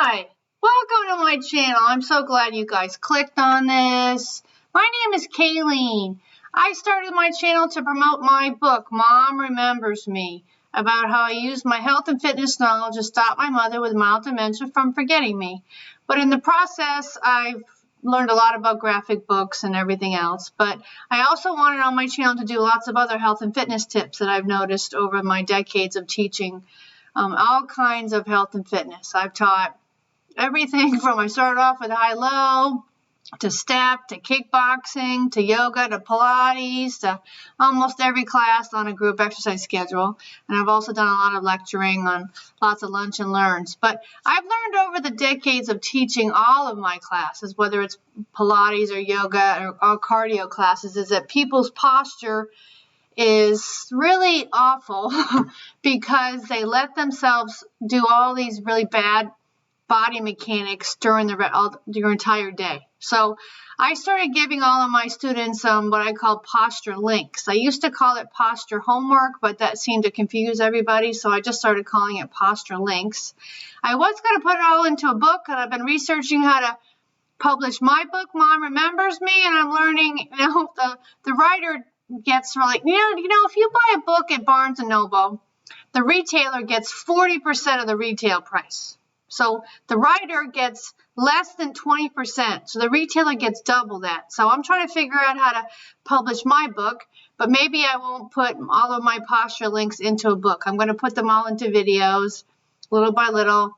Hi, welcome to my channel. I'm so glad you guys clicked on this. My name is Kayleen. I started my channel to promote my book, Mom Remembers Me, about how I used my health and fitness knowledge to stop my mother with mild dementia from forgetting me. But in the process, I've learned a lot about graphic books and everything else. But I also wanted on my channel to do lots of other health and fitness tips that I've noticed over my decades of teaching all kinds of health and fitness. I've taught everything from I started off with high-low, to step, to kickboxing, to yoga, to Pilates, to almost every class on a group exercise schedule. And I've also done a lot of lecturing on lots of lunch and learns. But I've learned over the decades of teaching all of my classes, whether it's Pilates or yoga or cardio classes, is that people's posture is really awful because they let themselves do all these really bad body mechanics during your entire day. So I started giving all of my students what I call posture links. I used to call it posture homework, but that seemed to confuse everybody, so I just started calling it posture links. I was going to put it all into a book, and I've been researching how to publish my book, Mom Remembers Me, and I'm learning, the writer gets like, if you buy a book at Barnes & Noble, the retailer gets 40% of the retail price. So the writer gets less than 20%. So the retailer gets double that. So I'm trying to figure out how to publish my book, but maybe I won't put all of my posture links into a book. I'm going to put them all into videos little by little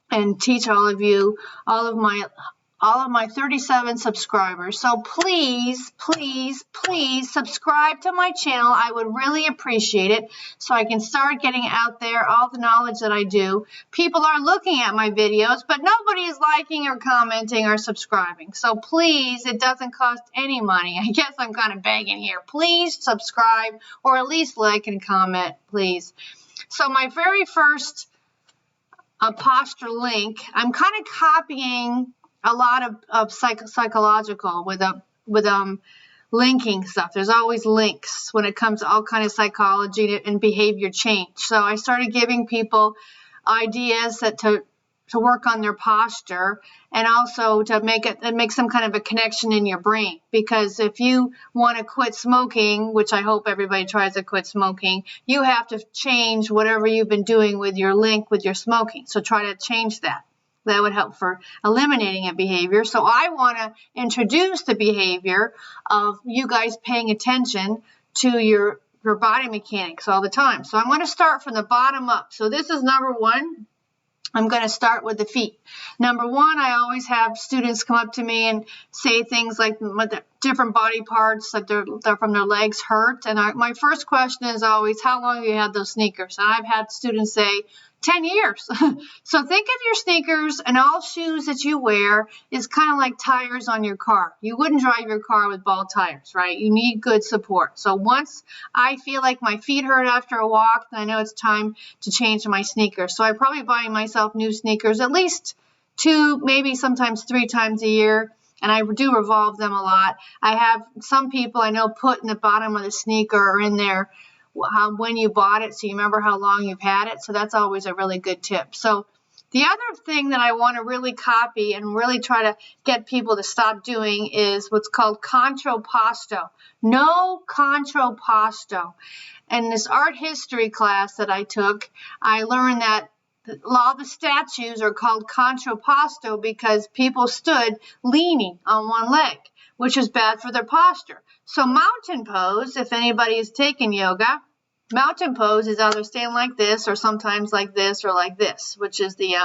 and teach all of you, all of my 37 subscribers. So please, please, please subscribe to my channel. I would really appreciate it so I can start getting out there all the knowledge that I do. People are looking at my videos, but nobody is liking or commenting or subscribing. So please, it doesn't cost any money. I guess I'm kind of begging here. Please subscribe or at least like and comment, please. So my very first posture link, I'm kind of copying a lot of psychological with linking stuff. There's always links when it comes to all kind of psychology and behavior change. So I started giving people ideas to work on their posture and also to make some kind of a connection in your brain. Because if you want to quit smoking, which I hope everybody tries to quit smoking, you have to change whatever you've been doing with your link with your smoking. So try to change that. That would help for eliminating a behavior. So I want to introduce the behavior of you guys paying attention to your body mechanics all the time. So I'm going to start from the bottom up. So this is number one. I'm going to start with the feet. Number one, I always have students come up to me and say things like different body parts that they're from their legs hurt. And my first question is always, how long have you had those sneakers? And I've had students say, 10 years. So think of your sneakers and all shoes that you wear is kind of like tires on your car. You wouldn't drive your car with bald tires, right? You need good support. So once I feel like my feet hurt after a walk, then I know it's time to change my sneakers. So I probably buy myself new sneakers at least 2, maybe sometimes 3 times a year. And I do revolve them a lot. I have some people I know put in the bottom of the sneaker or in there when you bought it, so you remember how long you've had it. So that's always a really good tip. So the other thing that I want to really copy and really try to get people to stop doing is what's called contrapposto. No contrapposto. In this art history class that I took, I learned that all the statues are called contrapposto because people stood leaning on one leg, which is bad for their posture. So mountain pose, if anybody has taken yoga, mountain pose is either staying like this or sometimes like this or like this, which is the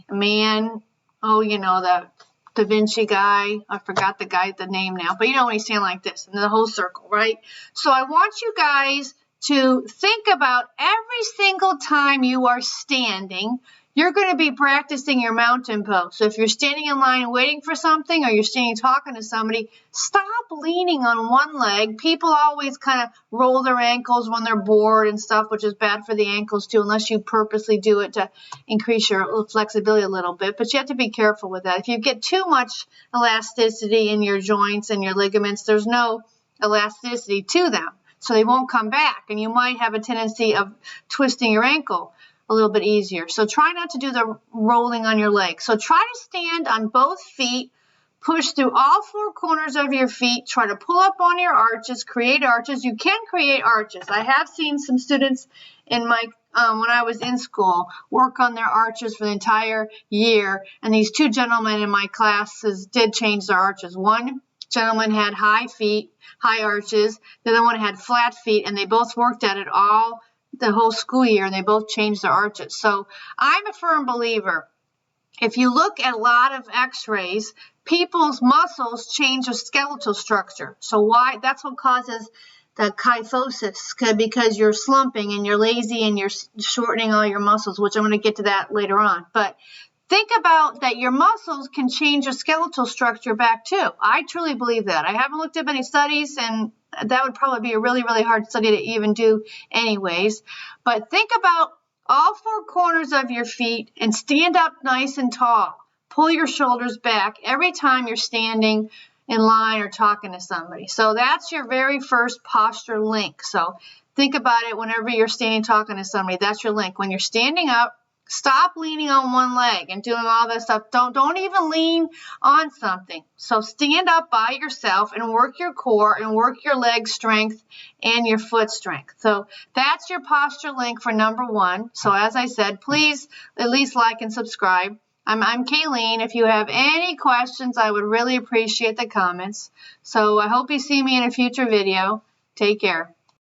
man, the Da Vinci guy. I forgot the name now, but when he's standing like this in the whole circle, right? So I want you guys to think about every single time you are standing, you're going to be practicing your mountain pose. So if you're standing in line waiting for something or you're standing talking to somebody, stop leaning on one leg. People always kind of roll their ankles when they're bored and stuff, which is bad for the ankles too, unless you purposely do it to increase your flexibility a little bit. But you have to be careful with that. If you get too much elasticity in your joints and your ligaments, there's no elasticity to them. So they won't come back, and you might have a tendency of twisting your ankle. a little bit easier. So try not to do the rolling on your legs. So try to stand on both feet, push through all four corners of your feet, try to pull up on your arches, create arches. You can create arches. I have seen some students in my when I was in school work on their arches for the entire year, and these two gentlemen in my classes did change their arches. One gentleman had high feet, high arches. The other one had flat feet, and they both worked at it all the whole school year, and they both changed their arches. So I'm a firm believer. If you look at a lot of x-rays, people's muscles change their skeletal structure. So why? That's what causes the kyphosis, because you're slumping and you're lazy and you're shortening all your muscles, which I'm going to get to that later on. But think about that your muscles can change your skeletal structure back too. I truly believe that. I haven't looked up any studies, and that would probably be a really, really hard study to even do anyways. But think about all four corners of your feet and stand up nice and tall. Pull your shoulders back every time you're standing in line or talking to somebody. So that's your very first posture link. So think about it whenever you're standing talking to somebody. That's your link. When you're standing up, stop leaning on one leg and doing all this stuff. Don't even lean on something. So stand up by yourself and work your core and work your leg strength and your foot strength. So that's your posture link for number 1. So as I said, please at least like and subscribe. I'm Kayleen. If you have any questions, I would really appreciate the comments. So I hope you see me in a future video. Take care.